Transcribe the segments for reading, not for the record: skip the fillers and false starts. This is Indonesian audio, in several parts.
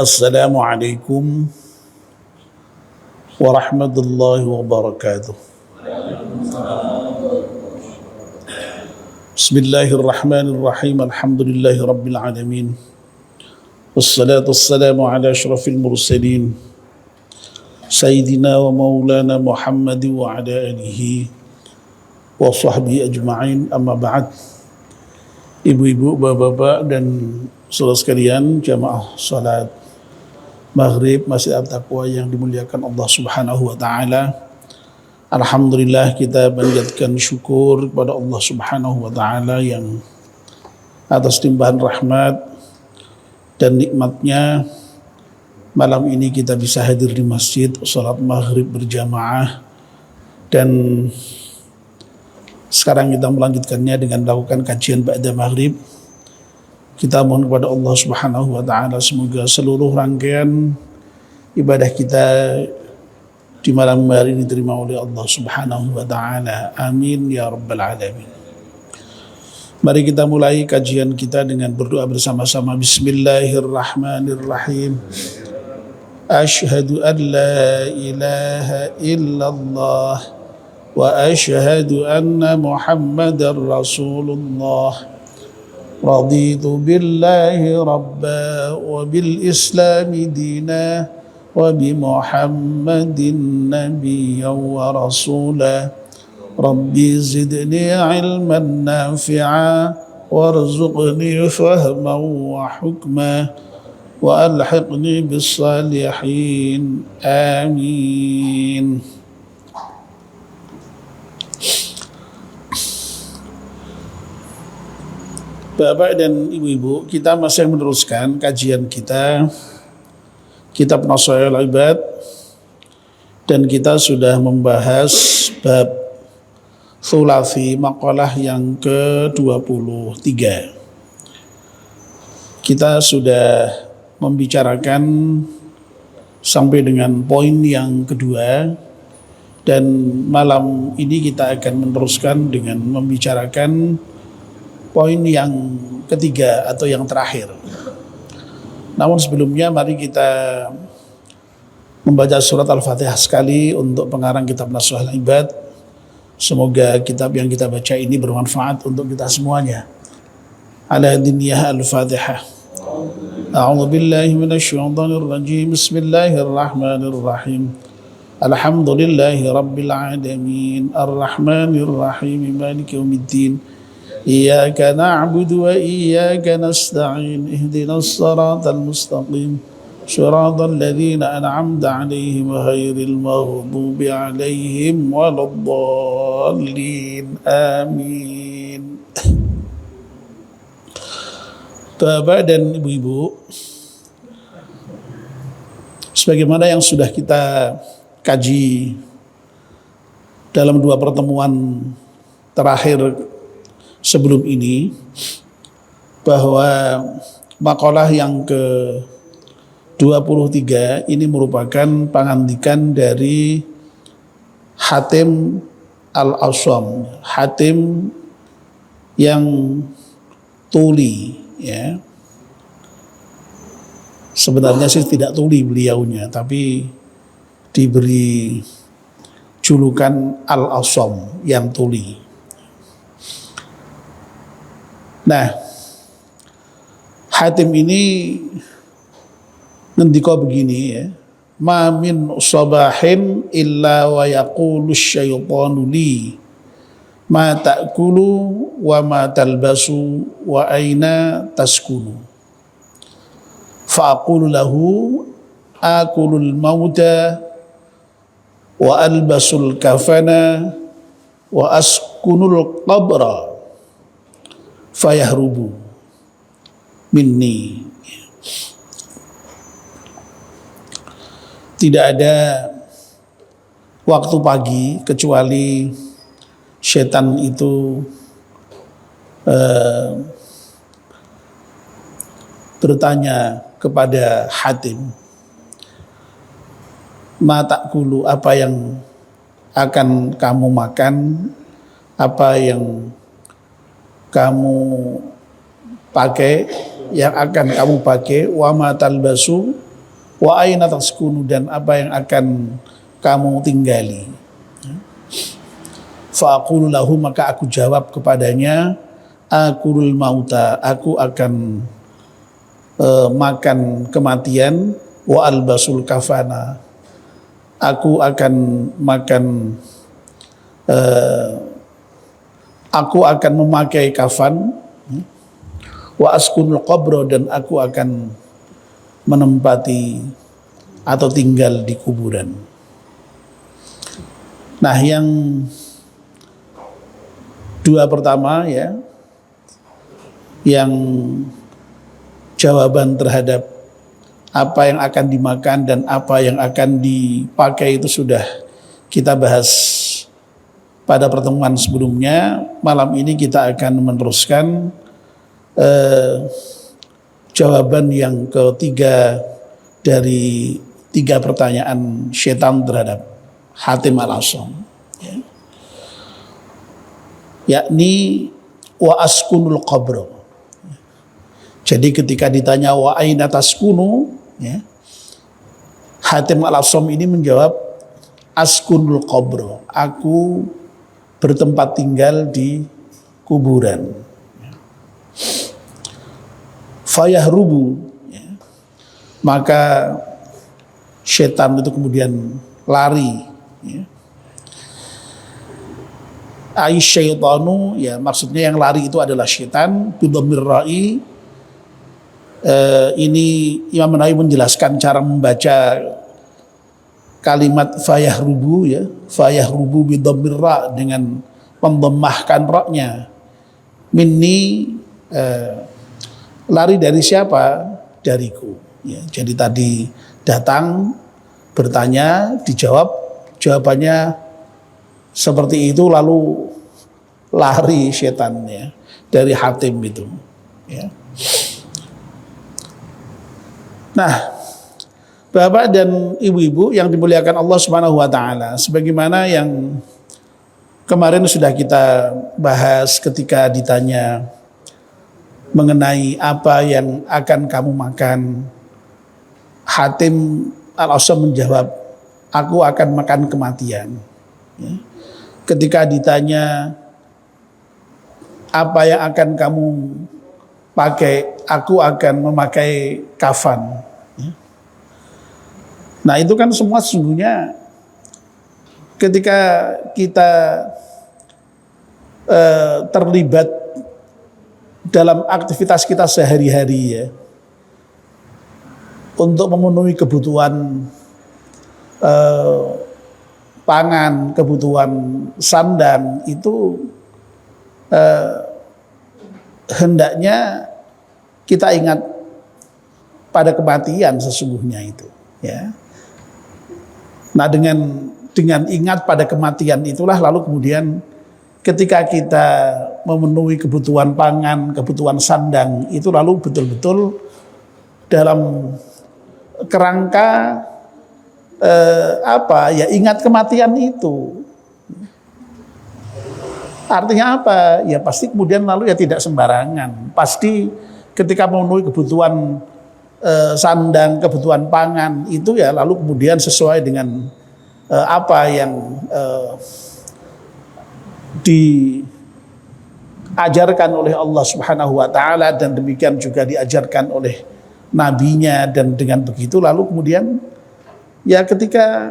Assalamualaikum warahmatullahi wabarakatuh. Bismillahirrahmanirrahim. Alhamdulillahi rabbil alamin. Wassalatu wassalamu ala asyrafil mursalin Sayyidina wa maulana Muhammad wa ala alihi wa sahbihi ajma'in. Amma ba'd. Ibu-ibu, bapak-bapak dan saudara sekalian, jamaah salat maghrib Masjid At-Taqwa yang dimuliakan Allah Subhanahu wa taala. Alhamdulillah, kita panjatkan syukur kepada Allah Subhanahu wa taala yang atas limpahan rahmat dan nikmatnya malam ini kita bisa hadir di masjid salat maghrib berjamaah, dan sekarang kita melanjutkannya dengan melakukan kajian ba'da maghrib. Kita mohon kepada Allah Subhanahu wa taala semoga seluruh rangkaian ibadah kita di malam hari ini diterima oleh Allah Subhanahu wa taala. Amin ya rabbal alamin. Mari kita mulai kajian kita dengan berdoa bersama-sama. Bismillahirrahmanirrahim. Asyhadu an la ilaha illallah wa asyhadu anna Muhammadar Rasulullah. Raditu billahi rabba wa bil islami dina wa bi Muhammadin nabiyyan wa rasula. Rabbi zidni ilman nafi'a warzuqni fahman wa hukma wa alhiqni bis salihin. Amin. Bapak dan ibu-ibu, kita masih meneruskan kajian kita Kitab Nasaihul Ibad, dan kita sudah membahas bab Thulathi, maqalah yang ke-23. Kita sudah membicarakan sampai dengan poin yang kedua, dan malam ini kita akan meneruskan dengan membicarakan poin yang ketiga atau yang terakhir. Namun sebelumnya mari kita membaca surat Al-Fatihah sekali untuk pengarang kitab Nasaihul Ibad. Semoga kitab yang kita baca ini bermanfaat untuk kita semuanya. Ala diniyah Al-Fatihah. A'udzu billahi minasyaitonir rajim. Bismillahirrahmanirrahim. Alhamdulillahi rabbil alamin. Arrahmanir rahim. Maliki yaumiddin. إياك نعبد وإياك نستعين اهدنا الصراط المستقيم صراط الذين أنعمت عليهم غير المغضوب عليهم ولا الضالين آمين. Bapak dan ibu-ibu, sebagaimana yang sudah kita kaji dalam dua pertemuan terakhir sebelum ini, bahwa makalah yang ke-23 ini merupakan pangandikan dari Hatim Al-Asam, Hatim yang tuli, ya. Sebenarnya sih tidak tuli beliaunya, tapi diberi julukan Al-Asam, yang tuli. Nah, Hatim ini ngendika begini, ya. Ma min sabahin illa wa yaqulu syaitanu li ma ta'kulu wa ma talbasu wa aina taskunu. Fa aqulu lahu akulul mauta wa albasul kafana wa askunul qabra fayahrubu minni. Tidak ada waktu pagi kecuali setan itu bertanya kepada Hatim, ma ta'kulu, apa yang akan kamu makan, apa yang kamu pakai, yang akan kamu pakai, wa ma talbasu, Wa aina taskunu, dan apa yang akan kamu tinggali. Fa aqulu lahu, maka aku jawab kepadanya, akulul mauta, aku akan makan kematian, wa albasul kafana, aku akan makan aku akan memakai kafan, wa askunul qabro, dan aku akan menempati atau tinggal di kuburan. Nah, yang dua pertama ya, yang jawaban terhadap apa yang akan dimakan dan apa yang akan dipakai itu sudah kita bahas pada pertemuan sebelumnya. Malam ini kita akan meneruskan jawaban yang ketiga dari 3 pertanyaan syaitan terhadap Hatim al-Asam, ya. Yakni wa askunul qabro. Jadi ketika ditanya wa aina taskunu, ya, Hatim al-Asam ini menjawab askunul qabro, aku bertempat tinggal di kuburan. Fayahrubu, ya, maka setan itu kemudian lari, ya. Syaitanu, ya, maksudnya yang lari itu adalah setan. Bidhammir ra'i, ini Imam Nawawi menjelaskan cara membaca kalimat fayahrubu, ya, fayahrubu bidhammir ra, dengan mendhammahkan ra-nya. Minni, lari dari siapa? Dariku, ya. Jadi tadi datang bertanya, dijawab, jawabannya seperti itu, lalu lari setannya dari Hatim itu, ya. Nah, Bapak dan Ibu-ibu yang dimuliakan Allah Subhanahu wa taala, sebagaimana yang kemarin sudah kita bahas ketika ditanya mengenai apa yang akan kamu makan, Hatim al-Asam menjawab, aku akan makan kematian, ya. Ketika ditanya apa yang akan kamu pakai, aku akan memakai kafan, ya. Nah, itu kan semua sesungguhnya ketika kita terlibat dalam aktivitas kita sehari-hari, ya, untuk memenuhi kebutuhan pangan, kebutuhan sandang, itu hendaknya kita ingat pada kematian sesungguhnya itu, ya. Nah, dengan ingat pada kematian itulah lalu kemudian ketika kita memenuhi kebutuhan pangan, kebutuhan sandang, itu lalu betul-betul dalam kerangka ingat kematian itu. Artinya apa? Ya pasti kemudian lalu ya tidak sembarangan. Pasti ketika memenuhi kebutuhan sandang, kebutuhan pangan itu ya lalu kemudian sesuai dengan apa yang diajarkan oleh Allah Subhanahu wa taala, dan demikian juga diajarkan oleh nabinya, dan dengan begitu lalu kemudian ya ketika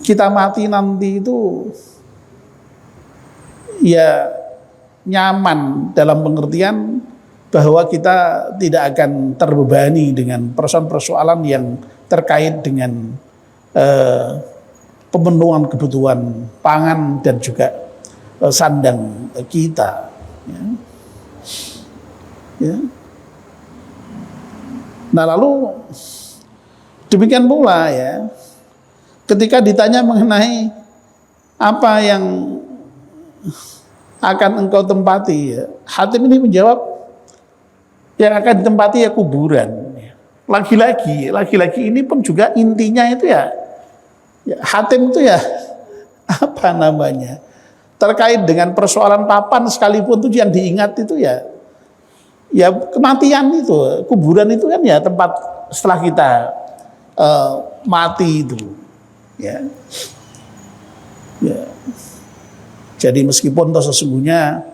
kita mati nanti itu ya nyaman, dalam pengertian bahwa kita tidak akan terbebani dengan persoalan-persoalan yang terkait dengan pemenuhan kebutuhan pangan dan juga sandang kita, ya. Ya. Nah, lalu demikian pula, ya, ketika ditanya mengenai apa yang akan engkau tempati, ya, Hatim ini menjawab yang akan ditempati ya kuburan. Lagi-lagi ini pun juga intinya itu ya Hatim itu ya apa namanya, terkait dengan persoalan papan sekalipun itu yang diingat itu ya Ya kematian itu, kuburan itu kan ya tempat setelah kita mati itu, ya. Ya. Jadi meskipun toh sesungguhnya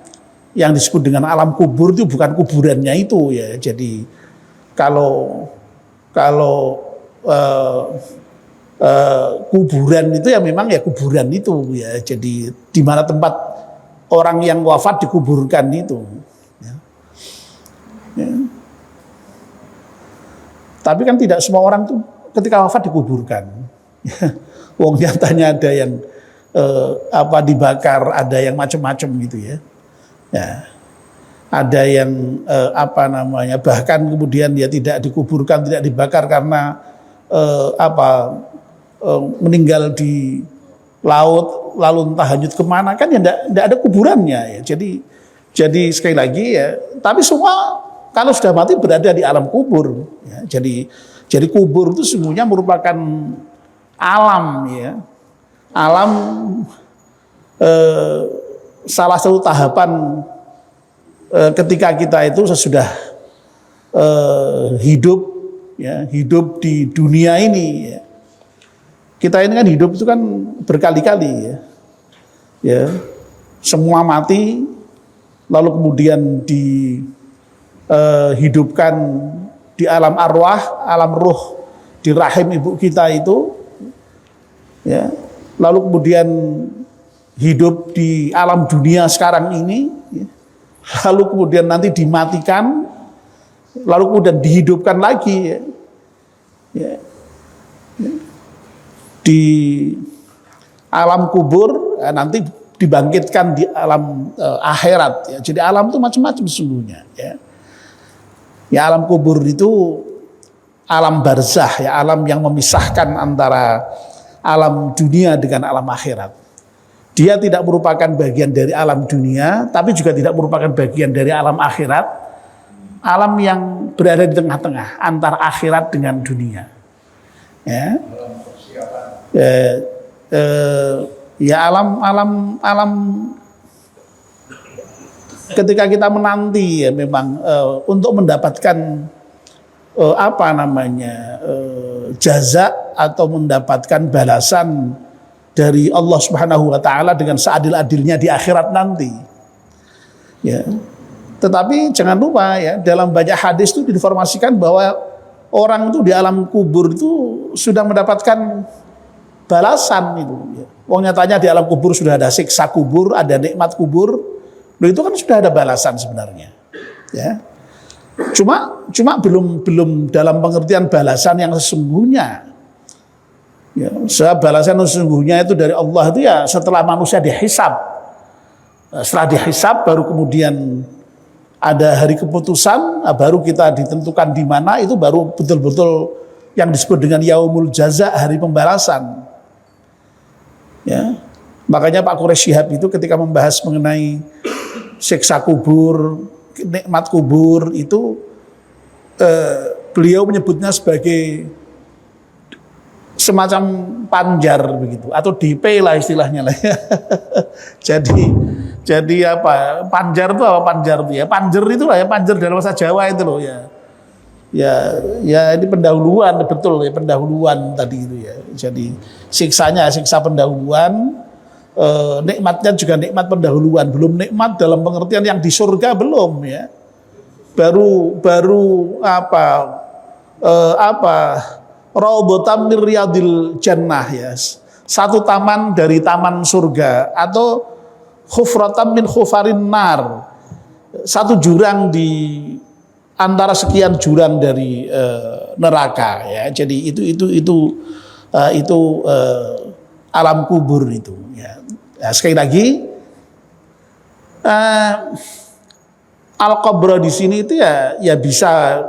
yang disebut dengan alam kubur itu bukan kuburannya itu ya. Jadi kalau kuburan itu ya memang ya kuburan itu ya. Jadi di mana tempat orang yang wafat dikuburkan itu. Ya. Ya. Tapi kan tidak semua orang tuh ketika wafat dikuburkan. Wong nyatanya ada yang dibakar, ada yang macam-macam gitu ya. Ya. Ada yang bahkan kemudian dia tidak dikuburkan, tidak dibakar karena meninggal di laut lalu entah hanyut kemana, kan ya tidak ada kuburannya ya. Jadi sekali lagi ya, tapi semua kalau sudah mati berada di alam kubur ya. Jadi kubur itu sesungguhnya merupakan alam ya. Alam salah satu tahapan ketika kita itu sesudah hidup di dunia ini ya. Kita ini kan hidup itu kan berkali-kali ya. Ya. Semua mati lalu kemudian dihidupkan di alam arwah, alam ruh di rahim ibu kita itu ya. Lalu kemudian hidup di alam dunia sekarang ini ya. Lalu kemudian nanti dimatikan, lalu kemudian dihidupkan lagi ya. Ya. Ya. Di alam kubur ya, nanti dibangkitkan di alam akhirat ya. Jadi alam itu macam-macam sesungguhnya ya. Ya alam kubur itu alam barzah ya, alam yang memisahkan antara alam dunia dengan alam akhirat. Dia tidak merupakan bagian dari alam dunia, tapi juga tidak merupakan bagian dari alam akhirat. Alam yang berada di tengah-tengah antara akhirat dengan dunia. Ya, ya alam ketika kita menanti ya memang untuk mendapatkan jaza atau mendapatkan balasan dari Allah Subhanahu wa taala dengan seadil-adilnya di akhirat nanti. Ya. Tetapi jangan lupa ya, dalam banyak hadis itu diinformasikan bahwa orang itu di alam kubur itu sudah mendapatkan balasan itu ya. Wong nyatanya di alam kubur sudah ada siksa kubur, ada nikmat kubur. Loh, itu kan sudah ada balasan sebenarnya. Ya. Cuma belum dalam pengertian balasan yang sesungguhnya. Ya, balasan sesungguhnya itu dari Allah itu ya setelah manusia dihisab. Setelah dihisab baru kemudian ada hari keputusan, baru kita ditentukan di mana, itu baru betul-betul yang disebut dengan yaumul jaza, hari pembalasan. Ya. Makanya Pak Quraish Shihab itu ketika membahas mengenai siksa kubur, nikmat kubur itu beliau menyebutnya sebagai semacam panjar begitu atau DP lah istilahnya lah ya. jadi apa panjar itu apa panjar itu ya, panjer itu lah ya, panjer dalam bahasa Jawa itu loh ya. Ya ini pendahuluan, betul ya, pendahuluan tadi itu ya. Jadi siksanya siksa pendahuluan, nikmatnya juga nikmat pendahuluan, belum nikmat dalam pengertian yang di surga belum ya. Baru Raudhatam min riyadil jannah ya. Satu taman dari taman surga atau khufratam min khufarin nar. Satu jurang di antara sekian jurang dari neraka ya. Jadi itu alam kubur itu ya. Nah, sekali lagi al-qabr di sini itu ya bisa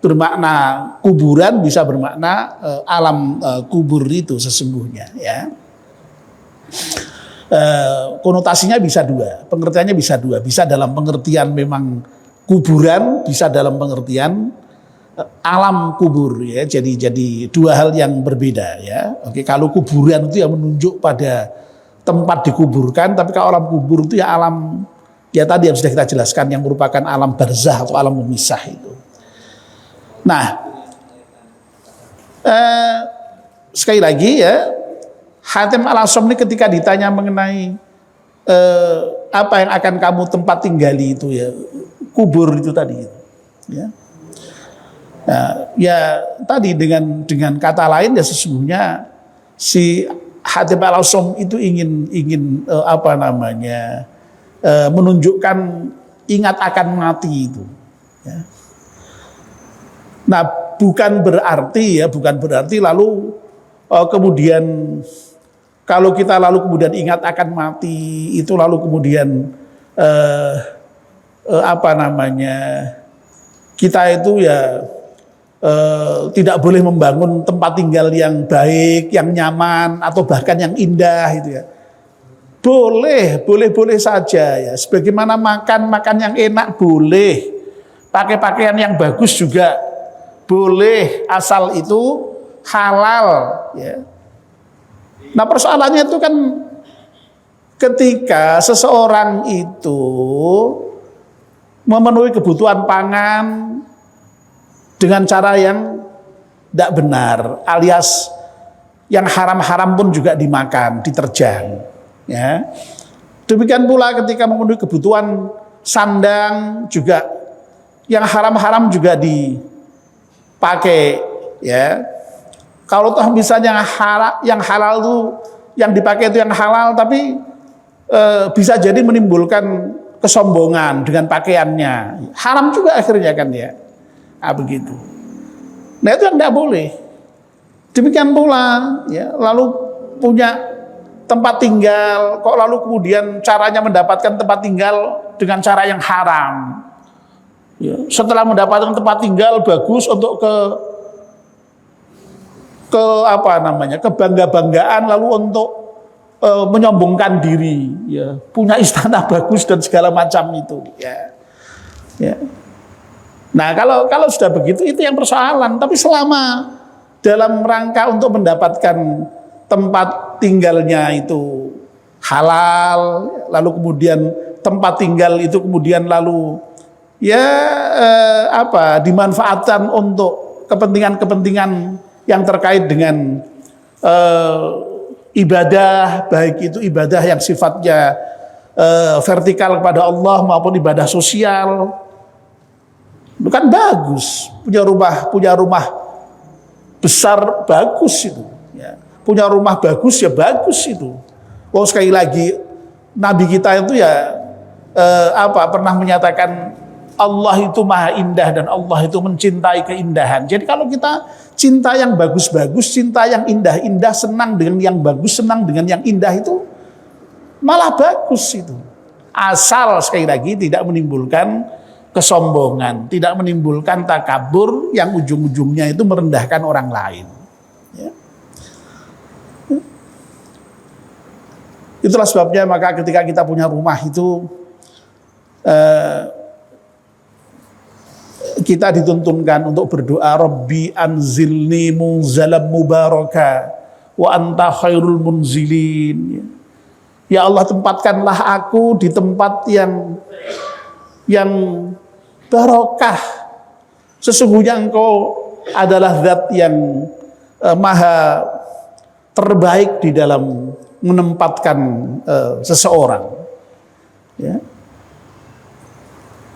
bermakna kuburan, bisa bermakna alam kubur itu sesungguhnya ya. Konotasinya bisa dua, pengertiannya bisa dua, bisa dalam pengertian memang kuburan, bisa dalam pengertian alam kubur ya. Jadi dua hal yang berbeda ya. Oke, kalau kuburan itu yang menunjuk pada tempat dikuburkan, tapi kalau alam kubur itu ya alam Ya tadi yang sudah kita jelaskan yang merupakan alam barzah atau alam memisah itu. Nah, sekali lagi ya, Hatim Al-Asam ini ketika ditanya mengenai apa yang akan kamu tempat tinggali itu ya, kubur itu tadi. Ya, ya tadi dengan kata lain ya sesungguhnya si Hatim Al-Asam itu ingin apa namanya menunjukkan ingat akan mati itu. Ya. Nah, bukan berarti lalu kemudian kalau kita lalu kemudian ingat akan mati itu lalu kemudian apa namanya kita itu ya tidak boleh membangun tempat tinggal yang baik, yang nyaman atau bahkan yang indah itu ya. Boleh saja ya. Sebagaimana makan yang enak boleh, pakai pakaian yang bagus juga boleh, asal itu halal ya. Nah persoalannya itu kan ketika seseorang itu memenuhi kebutuhan pangan dengan cara yang tidak benar, alias yang haram-haram pun juga dimakan, diterjang. Ya. Demikian pula ketika memenuhi kebutuhan sandang juga yang haram-haram juga dipakai ya. Kalau toh misalnya yang halal itu yang dipakai itu yang halal tapi bisa jadi menimbulkan kesombongan dengan pakaiannya. Haram juga akhirnya kan ya. Nah, begitu. Nah itu yang tidak boleh. Demikian pula ya, lalu punya tempat tinggal, kok lalu kemudian caranya mendapatkan tempat tinggal dengan cara yang haram. Ya, setelah mendapatkan tempat tinggal bagus untuk ke apa namanya, kebangga-banggaan lalu untuk menyombongkan diri, ya, punya istana bagus dan segala macam itu. Ya. Ya. Nah kalau sudah begitu itu yang persoalan. Tapi selama dalam rangka untuk mendapatkan tempat tinggalnya itu halal, lalu kemudian tempat tinggal itu kemudian lalu ya dimanfaatkan untuk kepentingan-kepentingan yang terkait dengan ibadah, baik itu ibadah yang sifatnya vertikal kepada Allah maupun ibadah sosial, itu kan bagus. Punya rumah besar bagus itu. Ya. Punya rumah bagus ya bagus itu. Oh sekali lagi Nabi kita itu ya pernah menyatakan Allah itu maha indah dan Allah itu mencintai keindahan. Jadi kalau kita cinta yang bagus-bagus, cinta yang indah-indah, senang dengan yang bagus, senang dengan yang indah itu malah bagus itu. Asal sekali lagi tidak menimbulkan kesombongan, tidak menimbulkan takabur yang ujung-ujungnya itu merendahkan orang lain. Ya. Itulah sebabnya maka ketika kita punya rumah itu kita dituntunkan untuk berdoa Rabbi anzilni munzalam mubaraka wa anta khairul munzilin. Ya Allah tempatkanlah aku di tempat yang barokah. Sesungguhnya Engkau adalah zat yang maha terbaik di dalam menempatkan seseorang. Ya.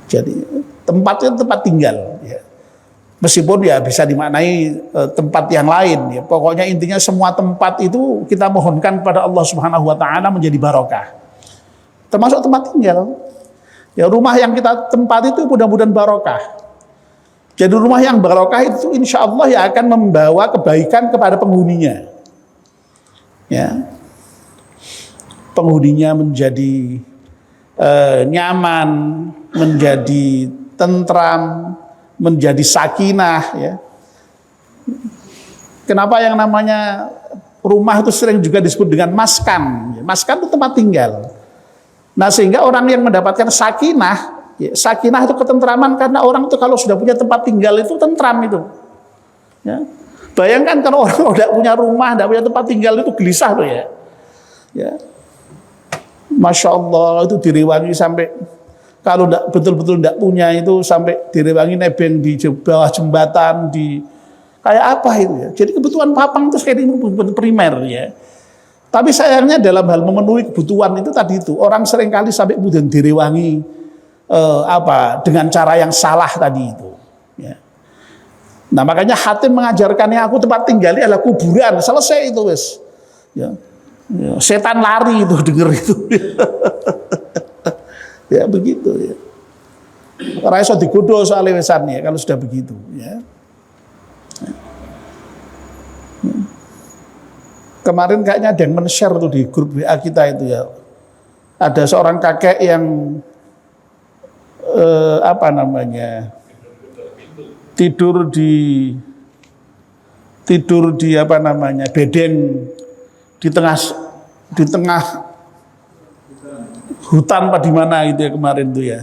Jadi tempatnya tempat tinggal. Ya. Meskipun ya bisa dimaknai tempat yang lain. Ya. Pokoknya intinya semua tempat itu kita mohonkan kepada Allah Subhanahu Wa Taala menjadi barokah. Termasuk tempat tinggal. Ya rumah yang kita tempat itu mudah-mudahan barokah. Jadi rumah yang barokah itu insya Allah ya akan membawa kebaikan kepada penghuninya. Ya. Penghuninya menjadi nyaman, menjadi tentram, menjadi sakinah. Ya. Kenapa yang namanya rumah itu sering juga disebut dengan maskan? Maskan itu tempat tinggal. Nah sehingga orang yang mendapatkan sakinah, ya, sakinah itu ketentraman karena orang itu kalau sudah punya tempat tinggal itu tentram itu. Ya. Bayangkan kalau orang tidak punya rumah, tidak punya tempat tinggal itu gelisah loh ya. Ya. Masya Allah itu diriwangi sampai Kalau betul-betul tidak punya itu sampai direwangi nebeng di bawah jembatan, di kayak apa itu ya. Jadi kebutuhan papang itu sekali kebutuhan primer ya. Tapi sayangnya dalam hal memenuhi kebutuhan itu tadi itu orang seringkali sampai kemudian direwangi dengan cara yang salah tadi itu. Ya. Nah makanya Hatim mengajarkannya aku tempat tinggalnya adalah kuburan, selesai itu wes. Ya. Ya, setan lari itu denger itu. Ya begitu ya. Ora iso digodho soal wesannya kalau sudah begitu ya. Kemarin kayaknya ada yang men-share tuh di grup WA kita itu ya. Ada seorang kakek yang tidur di bedeng di tengah hutan apa di mana itu ya kemarin tuh ya.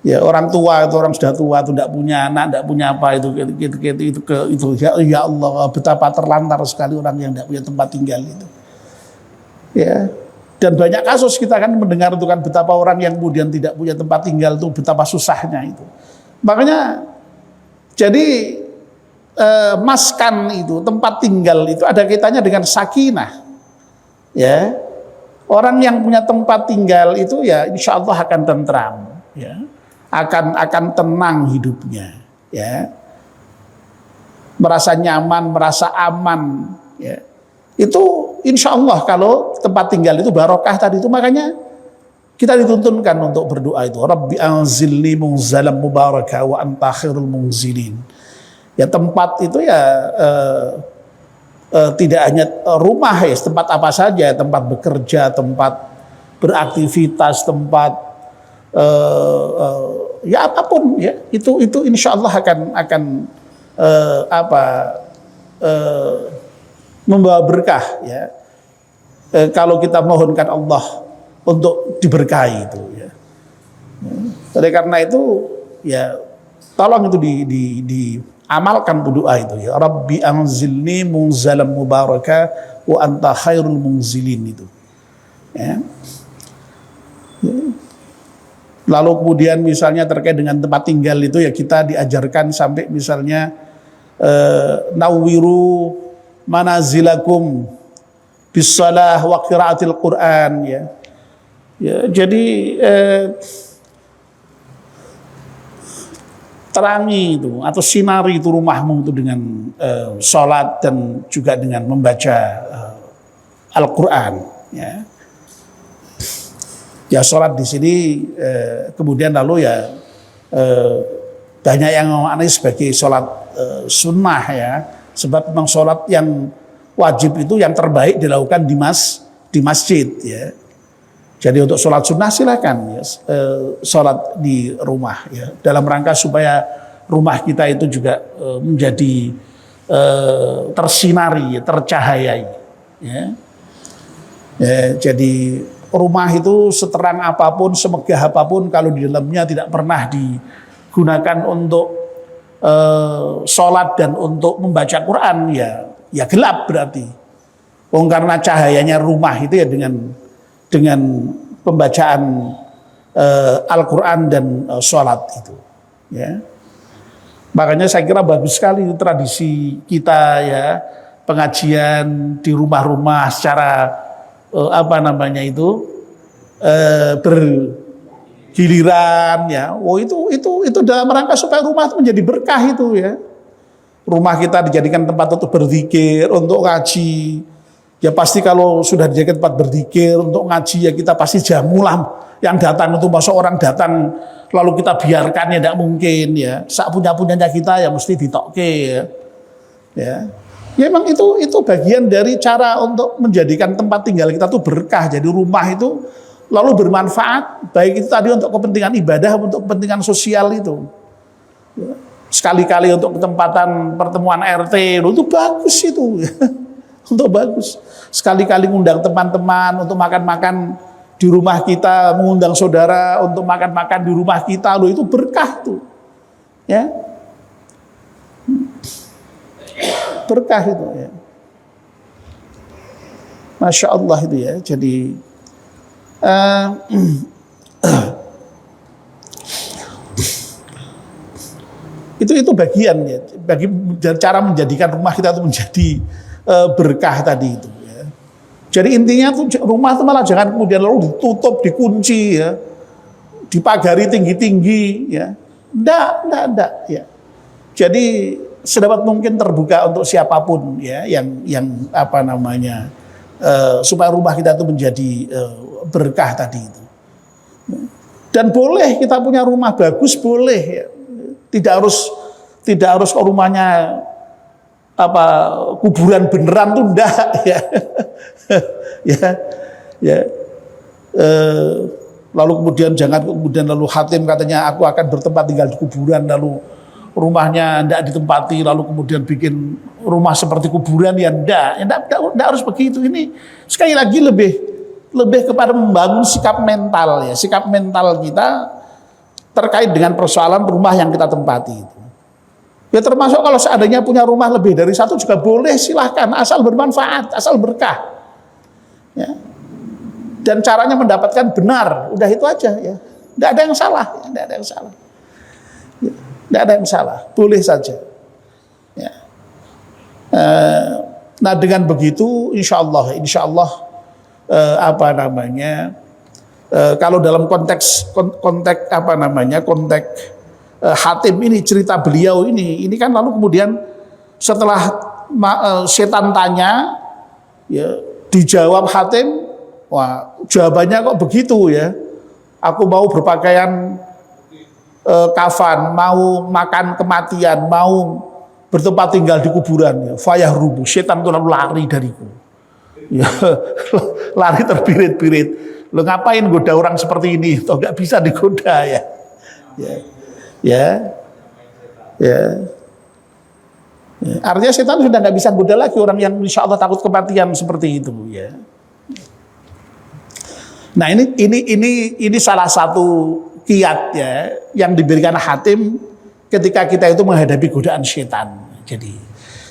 Ya orang tua itu orang sudah tua itu tidak punya anak, tidak punya apa itu ya Allah, betapa terlantar sekali orang yang tidak punya tempat tinggal itu. Ya. Dan banyak kasus kita kan mendengar itu kan betapa orang yang kemudian tidak punya tempat tinggal itu betapa susahnya itu. Makanya jadi maskan itu tempat tinggal itu ada kaitannya dengan sakinah. Ya. Orang yang punya tempat tinggal itu ya insya Allah akan tentram, ya. Akan tenang hidupnya, ya. Merasa nyaman, merasa aman, ya. Itu insya Allah kalau tempat tinggal itu barokah tadi itu, makanya kita dituntunkan untuk berdoa itu. Rabbi anzilni munzalam mubaraka wa anta khairul munzilin. Ya tempat itu ya tidak hanya rumah ya, tempat apa saja, tempat bekerja, tempat beraktivitas, tempat ya apapun ya, itu insya Allah akan membawa berkah ya. Kalau kita mohonkan Allah untuk diberkahi itu ya. Oleh karena itu ya tolong itu amalkan doa itu ya. Rabbi anzilni munzalam mubaraka wa anta khairul munzilin itu. Ya. Lalu kemudian misalnya terkait dengan tempat tinggal itu ya kita diajarkan sampai misalnya nawiru manazilakum bisalah wa qiraatil Quran ya. Ya jadi terangi itu atau sinari itu rumahmu itu dengan sholat dan juga dengan membaca Al-Quran ya. Ya sholat di sini kemudian lalu ya banyak yang memaknai sebagai sholat sunnah ya, sebab memang sholat yang wajib itu yang terbaik dilakukan di masjid ya. Jadi untuk sholat sunnah silakan ya, sholat di rumah ya, dalam rangka supaya rumah kita itu juga menjadi tersinari, tercahayai ya. Ya, jadi rumah itu seterang apapun, semegah apapun, kalau di dalamnya tidak pernah digunakan untuk sholat dan untuk membaca Quran ya gelap berarti. Karena cahayanya rumah itu ya dengan pembacaan Al-Quran dan sholat itu ya. Makanya saya kira bagus sekali itu tradisi kita ya, pengajian di rumah-rumah secara bergiliran ya. Itu dalam rangka supaya rumah itu menjadi berkah itu ya. Rumah kita dijadikan tempat untuk berzikir, untuk ngaji. Ya pasti kalau sudah dijadikan tempat berzikir untuk ngaji ya kita pasti jamulah yang datang itu, masa orang datang lalu kita biarkan ya tidak mungkin ya. Sak punya-punyanya kita ya mesti ditokke ya. Ya memang itu bagian dari cara untuk menjadikan tempat tinggal kita tuh berkah. Jadi rumah itu lalu bermanfaat, baik itu tadi untuk kepentingan ibadah, untuk kepentingan sosial itu. Ya. Sekali-kali untuk ketempatan pertemuan RT itu bagus itu. Untuk bagus. Sekali-kali ngundang teman-teman untuk makan-makan di rumah kita, mengundang saudara untuk makan-makan di rumah kita, loh itu berkah tuh. Ya. Berkah itu ya. Masya Allah itu ya. Jadi Itu bagian ya, bagi cara menjadikan rumah kita itu menjadi berkah tadi itu ya. Jadi intinya tuh rumah itu malah jangan kemudian lalu ditutup, dikunci ya, dipagari tinggi-tinggi ya. Enggak ya. Jadi sedapat mungkin terbuka untuk siapapun ya yang apa namanya supaya rumah kita itu menjadi berkah tadi itu. Dan boleh kita punya rumah bagus, boleh ya. Tidak harus rumahnya apa kuburan beneran tuh enggak ya. ya. Lalu kemudian lalu Hatim katanya aku akan bertempat tinggal di kuburan, lalu rumahnya enggak ditempati, lalu kemudian bikin rumah seperti kuburan ya enggak harus begitu. Ini sekali lagi lebih kepada membangun sikap mental ya, sikap mental kita terkait dengan persoalan rumah yang kita tempati itu. Ya termasuk kalau seandainya punya rumah lebih dari satu juga boleh, silahkan, asal bermanfaat, asal berkah. Ya. Dan caranya mendapatkan benar, udah itu aja ya. Tidak ada yang salah, tidak ada yang salah. Ya. Tidak ada yang salah, boleh saja. Ya. Nah dengan begitu, insya Allah apa namanya? Kalau dalam konteks Hatim ini, cerita beliau ini kan lalu kemudian setelah setan tanya ya, dijawab Hatim, wah jawabannya kok begitu ya, aku mau berpakaian kafan, mau makan kematian, mau bertempat tinggal di kuburan ya, fayah rubuh, setan itu lalu lari dariku ya, lari terbirit-birit. Lo ngapain goda orang seperti ini? Toh nggak bisa digoda ya. Artinya setan sudah nggak bisa goda lagi orang yang insya Allah takut kematian seperti itu ya. Nah ini salah satu kiat ya yang diberikan Hatim ketika kita itu menghadapi godaan setan.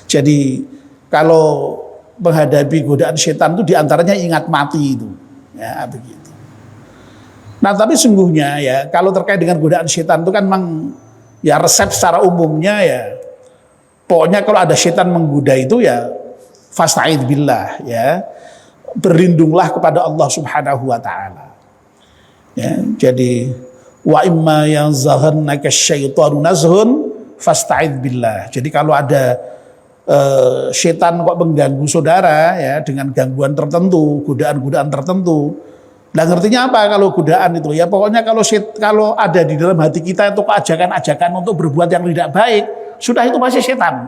Jadi kalau menghadapi godaan setan itu diantaranya ingat mati itu. Ya begitu. Nah tapi sungguhnya ya kalau terkait dengan godaan setan itu kan memang ya resep secara umumnya ya pokoknya kalau ada setan menggoda itu ya fasta'idz billah ya, berlindunglah kepada Allah Subhanahu wa taala. Ya, jadi wa imma yanzaghannaka syaitanu nazghun fasta'idz billah. Jadi kalau ada setan kok mengganggu saudara ya dengan gangguan tertentu, godaan-godaan tertentu. Nah ngertinya apa kalau godaan itu? Ya pokoknya kalau ada di dalam hati kita itu ajakan-ajakan untuk berbuat yang tidak baik, sudah itu masih setan.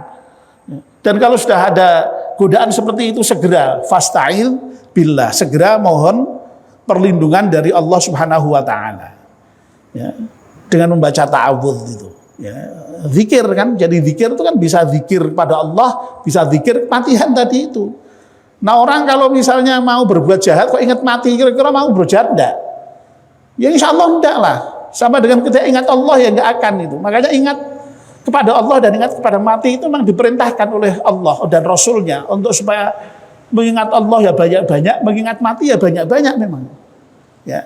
Dan kalau sudah ada godaan seperti itu segera fasta'il billah, segera mohon perlindungan dari Allah Subhanahu wa taala. Ya, dengan membaca ta'awudz itu. Ya, zikir kan, jadi zikir itu kan bisa zikir kepada Allah, bisa zikir kematian tadi itu. Nah orang kalau misalnya mau berbuat jahat kok ingat mati, kira-kira mau berjahat enggak? Ya insya Allah enggak lah. Sama dengan kita ingat Allah ya enggak akan itu. Makanya ingat kepada Allah dan ingat kepada mati itu memang diperintahkan oleh Allah dan Rasulnya untuk supaya mengingat Allah ya banyak-banyak, mengingat mati ya banyak-banyak memang. Ya.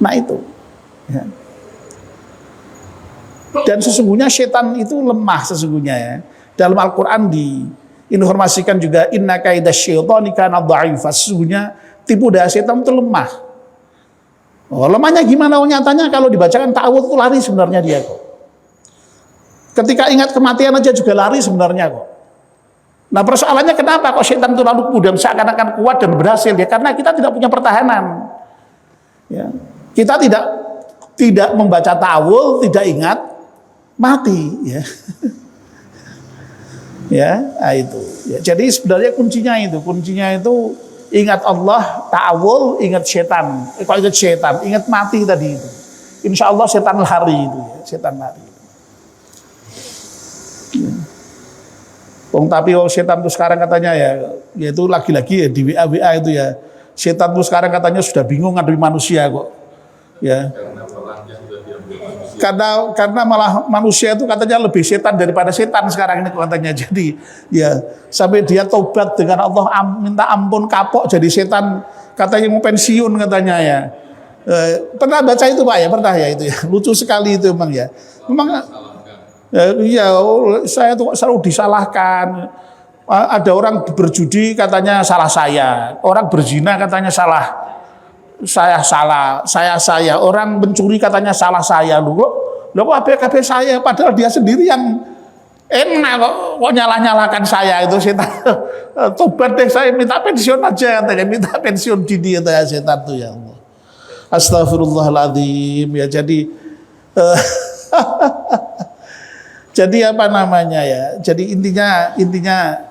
Nah itu. Ya. Dan sesungguhnya setan itu lemah sesungguhnya ya. Dalam Al-Quran diinformasikan juga inna kaidash syaitani kana dha'ifa. Sesungguhnya tipu daya setan itu lemah. Oh, lemahnya gimana? Nyatanya kalau dibacakan ta'awudz itu lari sebenarnya dia kok. Ketika ingat kematian aja juga lari sebenarnya kok. Nah persoalannya kenapa kok setan itu lalu kemudian seakan-akan kuat dan berhasil ya? Karena kita tidak punya pertahanan. Ya. Kita tidak membaca ta'awudz, tidak ingat mati ya. Ya, nah itu. Ya, jadi sebenarnya kuncinya itu ingat Allah, ta'awudz, ingat setan. Kalau ingat setan, ingat mati tadi itu. Insya Allah setan lari itu ya, setan lari. Ya. Tapi setan itu sekarang katanya ya itu lagi-lagi ya, di WA itu ya. Setan itu sekarang katanya sudah bingung ngadepi manusia kok. Ya. Karena malah manusia itu katanya lebih setan daripada setan sekarang ini katanya. Jadi ya sampai dia tobat dengan Allah minta ampun kapok jadi setan, katanya mau pensiun katanya ya. Pernah baca itu Pak ya, pernah ya itu ya. Lucu sekali itu memang ya. Memang iya, saya tuh selalu disalahkan. Ada orang berjudi katanya salah saya, orang berzina katanya salah. Saya. Orang mencuri katanya salah saya. Lu kok ABKB saya, padahal dia sendiri yang enak kok nyalah-nyalahkan saya itu setan. Tobat deh, saya minta pensiun aja katanya, minta pensiun dini ya setan tuh ya Allah. Astagfirullahaladzim ya. Jadi jadi apa namanya ya? Jadi intinya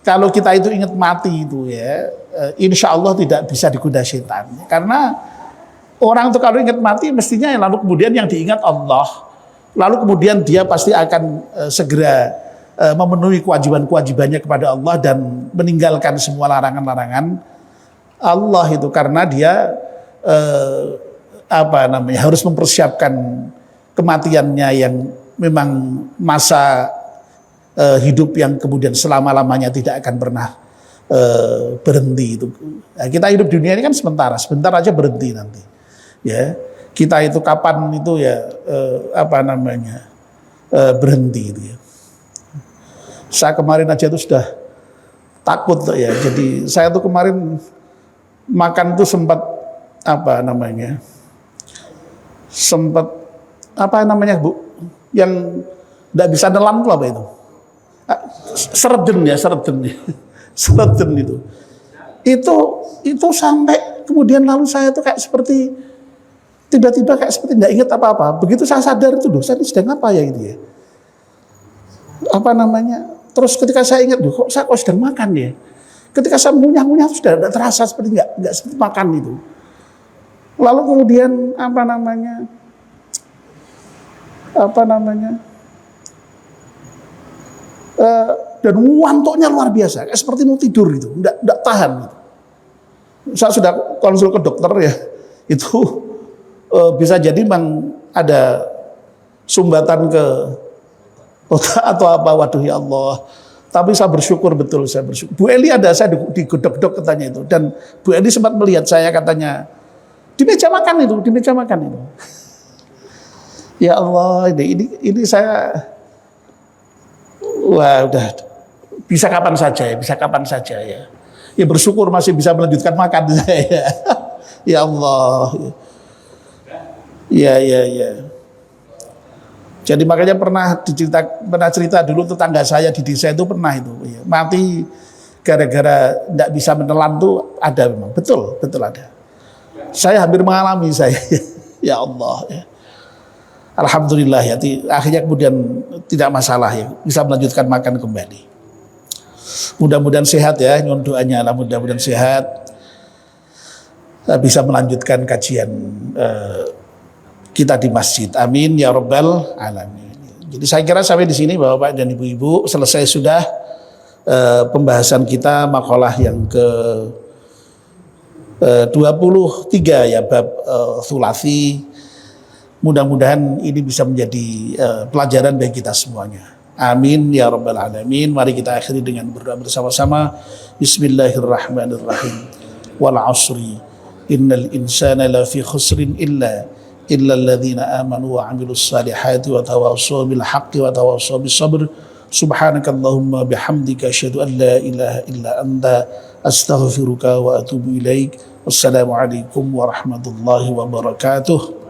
kalau kita itu ingat mati itu ya, insya Allah tidak bisa digoda setan. Karena orang itu kalau ingat mati mestinya lalu kemudian yang diingat Allah, lalu kemudian dia pasti akan segera memenuhi kewajiban-kewajibannya kepada Allah dan meninggalkan semua larangan-larangan Allah itu, karena dia harus mempersiapkan kematiannya yang memang masa hidup yang kemudian selama-lamanya tidak akan pernah berhenti itu. Nah, kita hidup dunia ini kan sebentar aja berhenti nanti. Ya, kita itu kapan itu ya berhenti itu ya. Saya kemarin aja itu sudah takut tuh ya. Jadi saya tuh kemarin makan tuh sempat Bu, yang nggak bisa nelan tuh apa itu? Sereden itu sampai kemudian lalu saya tuh kayak seperti tiba-tiba kayak seperti nggak ingat apa-apa. Begitu saya sadar itu, saya ini sedang apa ya gitu ya? Terus ketika saya ingat, kok sedang makan ya? Ketika saya ngunyah sudah tidak terasa seperti nggak seperti makan itu. Lalu kemudian dan ngantuknya luar biasa, kayak seperti mau tidur gitu, nggak tahan. Gitu. Saya sudah konsul ke dokter ya, itu bisa jadi memang ada sumbatan ke otak atau apa, waduh ya Allah. Tapi saya bersyukur betul, Bu Eli ada, saya digedok-gedok katanya itu, dan Bu Eli sempat melihat saya katanya di meja makan itu. Ya Allah, ini saya, wah udah bisa kapan saja ya. Ya bersyukur masih bisa melanjutkan makan saya. Ya Allah. Ya. Jadi makanya pernah cerita dulu tetangga saya di desa itu pernah itu ya, mati gara-gara tidak bisa menelan tuh ada memang, betul ada. Saya hampir mengalami saya. Ya Allah ya. Alhamdulillah ya, akhirnya kemudian tidak masalah ya, bisa melanjutkan makan kembali. Mudah-mudahan sehat ya, nyuwun doanya lah, mudah-mudahan sehat, bisa melanjutkan kajian kita di masjid. Amin ya rabbal alamin. Jadi saya kira sampai di sini Bapak dan Ibu-ibu, selesai sudah pembahasan kita makalah yang ke 23 ya, bab thulathi. Mudah-mudahan ini bisa menjadi pelajaran bagi kita semuanya. Amin ya rabbal alamin. Mari kita akhiri dengan berdoa bersama-sama. Bismillahirrahmanirrahim. Wal 'ashri innal insana lafi khusrin illa alladhina amanu wa 'amilus salihati wa tawassaw bil haqqi wa tawassaw bis sabr. Subhanakallahumma bihamdika asyhadu an la ilaha illa anta astaghfiruka wa atubu ilaik. Wassalamualaikum warahmatullahi wabarakatuh.